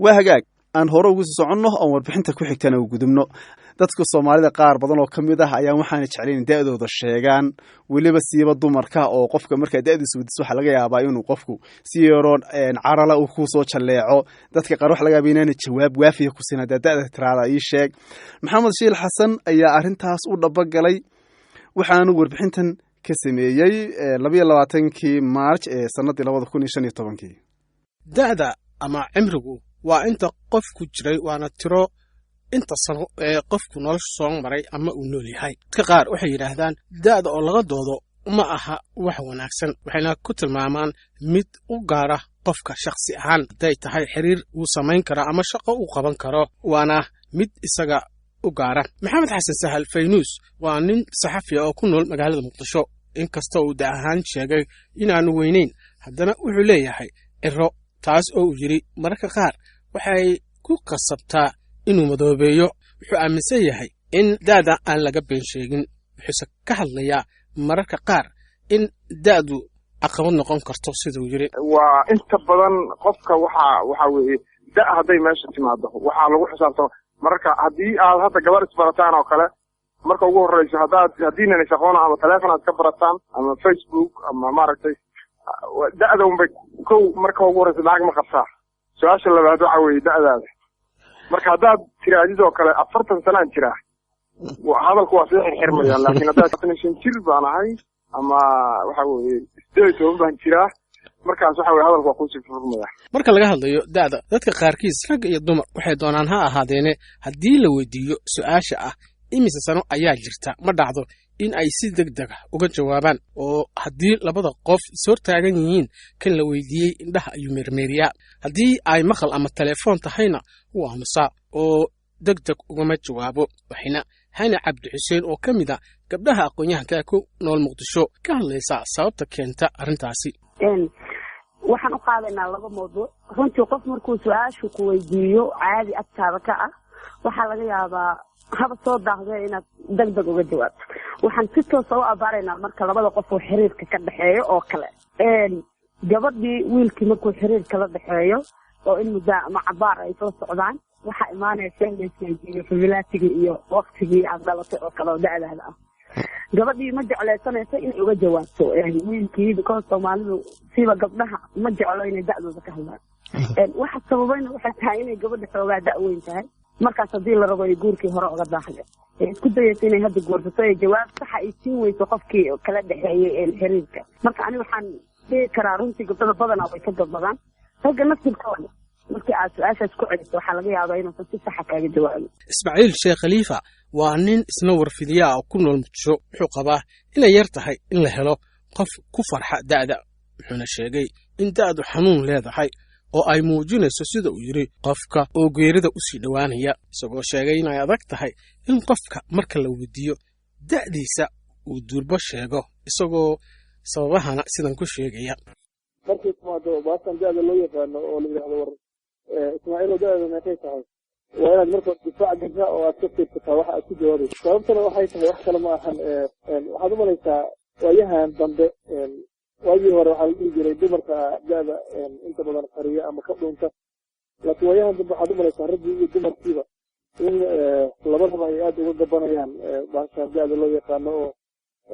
waa hagaag aan hore ugu soconno oo warbixinta ku xigtana u gudubno dadka Soomaalida qaar badan oo kamid ah ayaa waxaan jecelayn da'dooda sheegaan waliba siiba dumarka oo qofka marka da'diisu wadiso waxa laga yaabaa inuu qofku si yaroon carala uu ku soo jaleeco dadka qaar wax laga yaabaa inay jawaab waafiya ku siinaa da'da tirada ii sheeg Maxamed Shiil Xasan ayaa arintaas u dhabagalay waxaanu warbixintan ka sameeyay 22kii March ee sanadii 2015 da'da ama cimrigu waa inta qofku jiray waana tiro inta sano ee qofku nolosha soo maray ama uu nool yahay dadka qaar waxay yiraahdaan da'da oo laga doodo ma aha wax wanaagsan waxayna ku tilmaamaan mid u gaara qofka shakhsi ahaan haday tahay xiriir uu samayn karo ama shaqo uu qaban karo waana mid isaga u gaara Maxamed Xasan Sahal Faynus waa nin saxafi ah oo ku nool magaalada Muqdisho inkastoo uu da'ahaan sheegay inaanu weynayn haddana wuxuu leeyahay iro taas oo uu yiri mararka qaar waxay ku qasabtaa inuu madoobeeyo wuxuu aaminsan yahay in da'da aan laga been sheegin wuxuu ka hadlayaa mararka qaar in da'du caqabad noqon karto sidoo yiri waa inta badan qofka waxa weeye da' haday meesha timaado waxa lagu xisaabtamo marka hadii aad hadda gabar isbarataan oo kale marka ugu horeyso hadii inay shaqoona ama telefoon aad ka barataan ama Facebook ama maaragtay da'da unbay marka ugu horeyso lacag ma qabtaa su'aasha labaad waxa weeye da'daada marka hadaad tiraadid oo kale 40 sano jira hadalku waa sii xirmayaan laakiin hadaad 15 jir baan ahay ama waxa weeye 18 baan jiraa markaas waxa weeye hadalku waa ku sii furmaya marka laga hadlayo da'da dadka qaarkiis rag iyo dumar waxay doonaan ha ahaadeene haddii la weydiiyo su'aasha ah imise sano ayaa jirta ma dhacdo in ay si degdeg ah uga jawaabaan oo haddii labada qof soo taagan yihiin kan la weydiiyay indhaha ayuu meermeeriyaa haddii ay maqal ama telefoon tahayna wuu aamusaa oo degdeg ugama jawaabo waxayna Hani Cabdi Xuseen oo kamid ah gabdhaha aqoon-yahanka ku nool Muqdisho ka hadlaysa sababta keenta arintaasi waxaan u qaadanaa laba mowduuc runtii qof markuu su'aashu ku weydiiyo caadi agtaada ka ah waxaa laga yaabaa haba soo daahday inaad degdeg uga jawaabto waxaan si toos ah u abaaraynaa marka labada qof oo xiriirka ka dhaxeeyo oo kale gabadhii wiilkii markuu xiriirka la dhaxeeyo oo in muddo ama cabaar ay soo socdaan waxa imaanaysa in filaatiga iyo waqtigii aad dhalatay oo kale oo da'daada ah gabadhii ma jeclaysanaysa in uga jawaabto wiilkii because Soomaalidu siba gabdhaha ma jeclo inay da'dooda ka hadlaan waxa sababayna waxay tahay inay gabadha xoogaa da' weyn tahay markaas haddii la rabo ay guurkii hore uga daahdo isku dayaysa inay hadda guursato ay jawaab sax ay siin weyso qofkii kala dhaxeeyay xiriirka marka ani waxaan dhihi karaa runtii gabdhaha badanaa way ka gabadaan ragga naftirkooda markii aad su'aashaas ku celiso waxaa laga yaabaa inuusan si sax kaaga jawaabin Ismaaciil Sheekh Khalifa waa nin isna warfidiya oo ku nool Muqdisho wuxuu qabaa inay yar tahay in la helo qof ku farxa da'da wuxuuna sheegay in da'du xanuun leedahay oo ay muujinayso sida uu yiri qofka oo geerida u sii dhawaanaya isagoo sheegay inay adag tahay in qofka marka la weydiiyo da'diisa uu durba sheego isagoo sababahana sidan ku sheegaya markii timaado baasan da'da loo yaqaano oo la yiraahdo war Ismaaciil da'da meeqay tahay waa inaad marka difaac gashaa oo aad ka fiirsataa waxa aad ku jawaabayso sababtana waxay tahay wax kale ma ahan waxaad u malaysaa waayahan dambe waagii hore waxaa la dhihi jiray dumarka da'da inta badan qariya ama ka dhunta laakiin waayahan dambe waxaad u malaysaa raggii iyo dumarkiiba in labadaba ay aad uga gabanayaan baashaan da'da loo yaqaano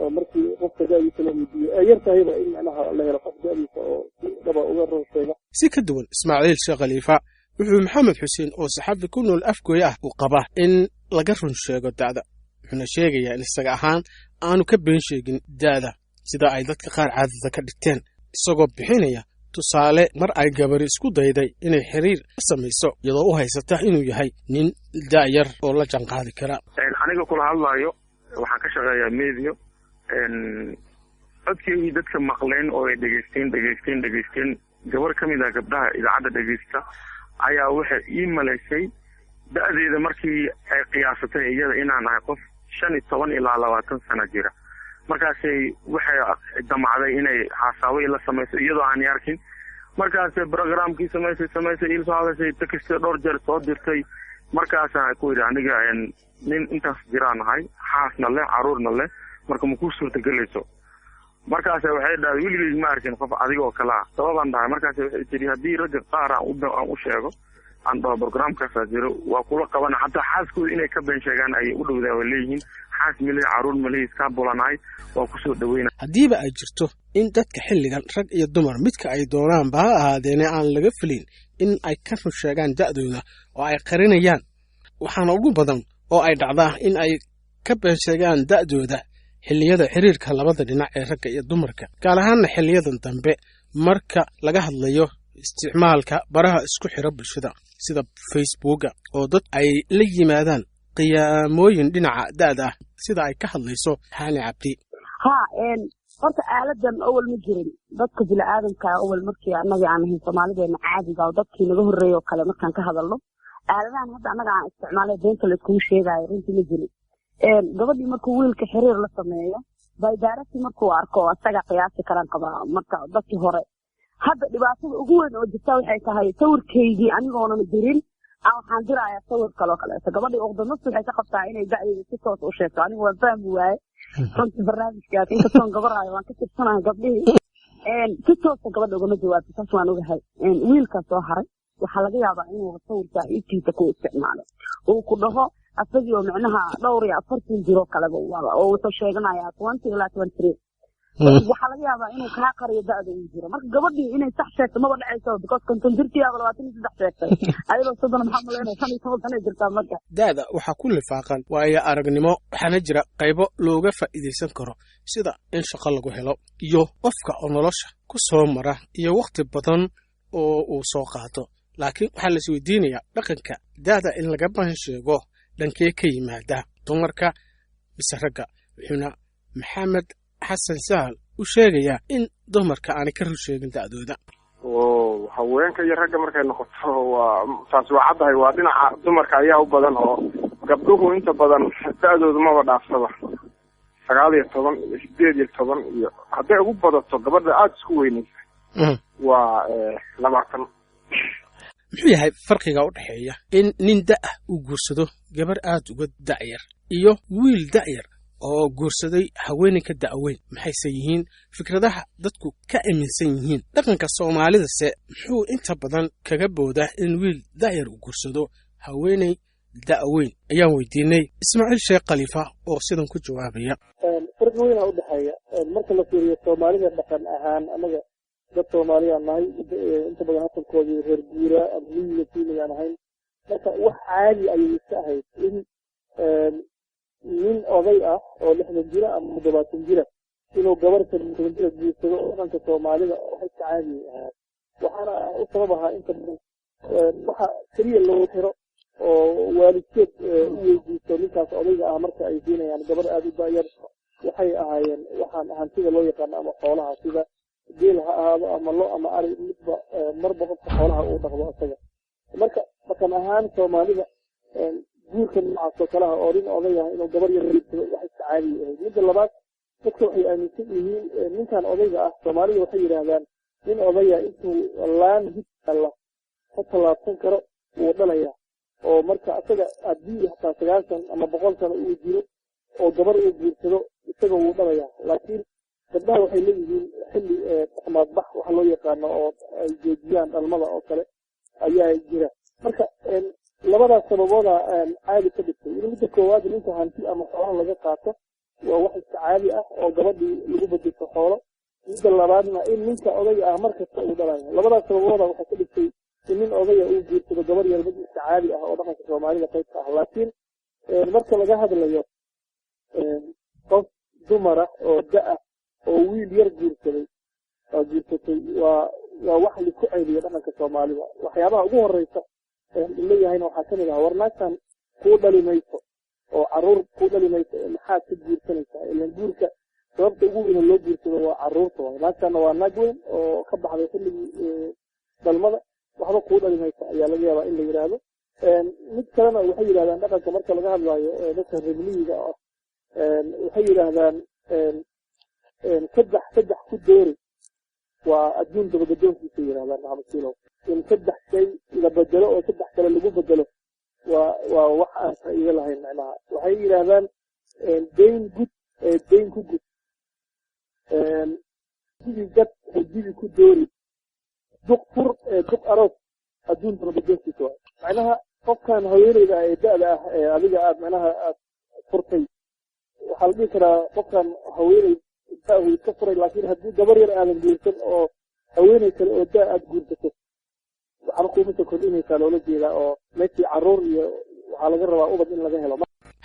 oo markii qofka da'diisa la weydiiyo ay yar tahayba in macnaha la helo qof da'diisa oo si dhaba uga run sheega si ka duwan Ismaaciil Sheekh Khalifa wuxuu Maxamed Xuseen oo saxafi ku nool Afgooy ah uu qabaa in laga run sheego da'da wuxuuna sheegayaa in isaga ahaan aanu ka been sheegin da'da sida ay dadka qaar caadada ka dhigteen isagoo bixinaya tusaale mar ay gabar isku dayday inay xiriir samayso iyadoo u haysata inuu yahay nin da'yar oo la janqaadi kara aniga kula hadlayo waxaan ka shaqeeyaa media dadkii dadka maqleen oo ay dhageysteen gabar kamid ah gabdhaha idaacada dhageysta ayaa waxay ii malaysay da'deeda markii ay qiyaasatay iyada inaan ahay qof 15 ilaa 20 sano jira markaasay waxay damacday inay xasaaway la samayso iyadoo aan arkin markaasay programkii samaysay ilso hadashay takistay dhowr jeer soo dirtay markaasaan ku yiri aniga nin intaas jiraan ahay xaasna leh caruurna leh marka ma ku suurtagelayso markaas waxay dhahay wiilkii ma arkin qof adiga oo kala sababaan dhahay markaas waxay tiri hadii rag qaar aan u sheego aan dhaho barnaamijkaas jiro waa kula qaban xataa xaaskooda inay ka been sheegaan ay u dhowdaa way leeyihiin xaas milay caruur milay iska bulanaay waa ku soo dhaweynaa haddiiba ay jirto in dadka xilligan rag iyo dumar midka ay doonaanba ha ahaadeene aan laga filin in ay ka run sheegaan da'dooda oo ay qarinayaan waxaana ugu badan oo ay dhacdaa in ay ka been sheegaan da'dooda xilliyada xiriirka labada dhinac ee ragga iyo dumarka gaar ahaanna xilliyadan dambe marka laga hadlayo isticmaalka baraha isku xira bulshada sida facebooka oo dad ay la yimaadaan qiyaamooyin dhinaca da'da ah sida ay ka hadlayso Hani Cabdi horta aaladan awal ma jirin dadka bini'aadamka awal markii annaga aan ahayn Soomaalideena caadiga oo dadkii naga horreeyay oo kale markaan ka hadalno aaladahan hadda annaga aan isticmaalay deenta la isku sheegayo runtii ma jirin gabadhii markuu wiilka xiriir la sameeyo bay daaragtii markuu arko asaga qiyaasi karan qaba marka dadkii hore hadda dhibaatada ugu weyn oo jirta waxay tahay sawirkeydii anigoona dirin waxaan dirayaa sawir kale oo kale gabadhii uqdamadu waxay ka qabtaa inay da'deeda si toos u sheegto anigu waan fahmi waaye runtii barnaamijkaas inkastoon gabaraayo waan ka tirsanahay gabdhihii si toosa gabadha ugama jawaabto saas waan ogahay wiilkaa soo haray waxaa laga yaabaa inuu sawirkaa iibkiisa ku isticmaalo uu ku dhaho asagii oo micnaha dhowr iyo 40 jiro kaleba oo wuxuu sheeganayaa 20 ilaa 23 waxaa laga yaabaa inuu kaa qariyo da'da uu jiro marka gabadhii inay sax sheegto maba dhacayso because konton jirtiyaaba 23 sheegtay ayadoo soddon maxaa malaynaya 15 sano jirtaa marka da'da waxaa ku lifaaqan waayo aragnimo waxaana jira qaybo looga faa'iidaysan karo sida in shaqo lagu helo iyo qofka oo nolosha ku soo mara iyo waqti badan oo uu soo qaato laakiin waxaa la isweydiinayaa dhaqanka da'da in laga baahan sheego dhankee ka yimaada dumarka mise ragga wuxuuna maxamed xasan sahal u sheegayaa in dumarka aanay ka run sheegin da'dooda haweenka iyo ragga markay noqoto waa taas waa caddahay waa dhinaca dumarka ayaa u badan oo gabdhuhu inta badan da'dooda maba dhaafsaba 19 iyo 18 iyo hadday ugu badato gabadha aada isku weynaysa waa 20 muxuu yahay farqiga u dhexeeya in nin da'ah uu guursado gabar aad uga da'yar iyo wiil da'yar oo guursaday haweeneyka da'weyn maxayse yihiin fikradaha dadku ka aaminsan yihiin dhaqanka Soomaalidase muxuu inta badan kaga boodaa in wiil da'yar uu guursado haweeney da'weyn ayaan weydiinay Ismaaciil Sheekh Khalifa oo sidan ku jawaabaya farqi weyn u dhaxeeya marka la fiiriyo Soomaalida dhaqan ahaan anaga dad Soomaaliya nahay inta badan halkoodii reer guura abniga fiilayaan ahayn marka wax caadi ayay iska ahayd in nin oday ah oo 60 jira ama 70 jira inuu gabar 70 jira guursado dhaqanka Soomaalida waxa caadi ah waxaana u sababaha inta waxa kaliya loo xiro oo waalidkeed u weydiisto ninkaas odayga ah marka ay siinayaan gabar aad u da'yar waxay ahaayeen waxaan hantida loo yaqaan ama xoolaha sida geel ha ahaado ama lo ama ari midba marba qofka xoolaha uu dhaqdo asaga marka dhaqan ahaan Soomaalida guurka noocaas oo kale ah oo nin oday ah inuu gabar yar guursado wax caadi ah midda labaad dadku waxay aaminsan yihiin ninkan odayga ah Soomaalida waxay yiraahdaan nin odaya intuu laan hidala ka talaabsan karo uu dhalaya oo marka asaga haddii hataa 90 ama 100 sano uu jiro oo gabar uu guursado isaga uu dhalaya laakiin gabdhaha waxay leeyihiin xilli dhaqmaad bax waxa loo yaqaano oo ay joojiyaan dhalmada oo kale ayaa jira marka labadaas sababooda caadi ka dhigtay in midda koowaad ninka hanti ama xoolo laga qaato waa wax caadi ah oo gabadhii lagu bedelo xoolo midda labaadna in ninka odayga ah markasta uu dhalayo labadaas sababooda waxay ka dhigtay in nin odayga uu guursado gabar yar mid caadi ah oo dhaqanka Soomaalida qayb ka ah laakiin marka laga hadlayo qof dumar ah oo da'a oo wiil yar guursaday waa wax la ku celiyo dhaqanka Soomaalida waxyaabaha ugu horeysa leeyahayna waxaa kamid ah warnaagtan ku dhalimayso oo caruur ku dhalimayso maxaa ka guursanaysaa ilaan guurka sababta ugu weyn loo guursado waa caruurta naagtana waa naag weyn oo ka baxday xilligii dhalmada waxba ku dhalimaysa ayaa laga yaabaa in la yiraahdo mid kalena waxay yiraahdaan dhaqanka marka laga hadlayo dadka reermiyiga ah waxay yiraahdaan saddex ku doori waa adduun dabagodoonkiisa yiraahdaan maxamed in saddex shay la bedelo oo saddex kale lagu bedelo waa wax aan faa'iido lahayn macnaha waxay yiraahdaan deyn ku gud sidii dad ku doori duq fur duq aroos adduun dabagodoonkiisa waa macnaha qofkan haweeneyda ee da'da ah ee adiga aad macnaha aad furtay waxaa la dhihi karaa qofkan haweeney da'hu iska furay laakiin haddii gabar yar aadan guursan oo haweeney kale oo da' aad guursato waxaana kuuma soo kordhinaysaa loola jeedaa oo meeshii carruur iyo waxaa laga rabaa ubad in laga helo.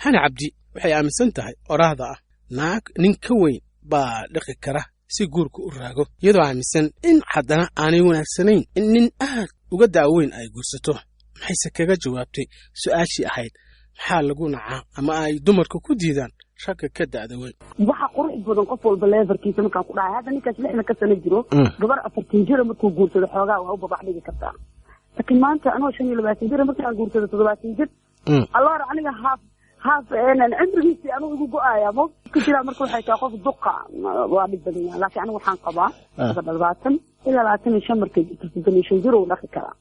xana cabdi waxay aaminsan tahay oraahda ah naag nin ka weyn baa dhiqi kara si guurka u raago iyadoo aaminsan in haddana aanay wanaagsanayn in nin aad uga da'weyn ay guursato. maxayse kaga jawaabtay su-aashii ahayd maxaa lagu nacaa ama ay dumarka ku diidaan ragga ka da'da weyn? waxa qurux badan qof walba leefarkiisa markaan ku dhahay hadda ninkaas 60 ka sano jiro gabar 40 jir markuu guursado xoogaa waa u babac dhigi kartaa, laakiin maanta anoo 25 jir markaan guursado 70 jir allah aniga haaf aanan cimrigiisii anigu igu go'aaya ma ku jira marka waxay tahay qof duqa waa dhib badan yahay, laakiin anigu waxaan qabaa 20 ilaa 25 markay jirto 25 jir uu dhaqi karaa.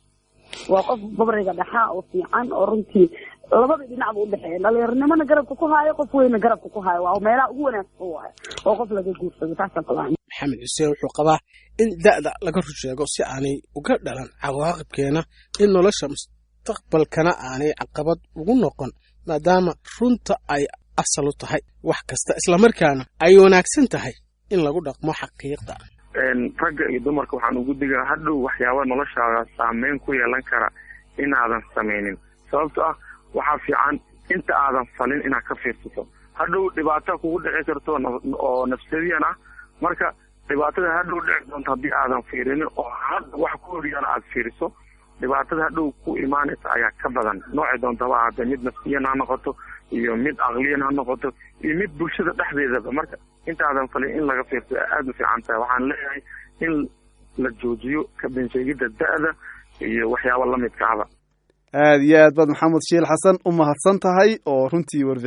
waa qof babriga dhaxaa oo fiican oo runtii labada dhinacba u dhaxeeya dhalinyaronimana garabka ku haayo qof weyna garabka ku haayo waa meelaha ugu wanaagsan waayo oo qof laga guursado taasaan qabaa. maxamed xuseen wuxuu qabaa in da'da laga rusheego si aanay uga dhalan cawaaqibkeena in nolosha mustaqbalkana aanay caqabad ugu noqon maadaama runta ay asal u tahay wax kasta islamarkaana ay wanaagsan tahay in lagu dhaqmo xaqiiqda. ragga iyo dumarka waxaan ugu digaa hadhow waxyaaba noloshaada saameyn ku yeelan kara inaadan samaynin, sababto ah waxaa fiican inta aadan falin inaad ka fiirsato. hadhow dhibaata kugu dhici karto oo nafsadiyan ah, marka dhibaatada hadhow dhici doonto haddii aadan fiirinin oo hadda wax ku horyaana aad fiiriso, dhibaatada hadhow ku imaanaysa ayaa ka badan. noocay doontaba hadda mid nafsiyan ha noqoto iyo mid aqliyan ha noqoto iyo mid bulshada dhexdeedaba. marka intaadan falin in laga fiirsado aad u fiican tahay. waxaan leeyahay in la joojiyo ka bensheegidda da'da iyo waxyaaba la midkaaba. aad iyo aad baad maxamed shiil xasan u mahadsan tahay oo runtii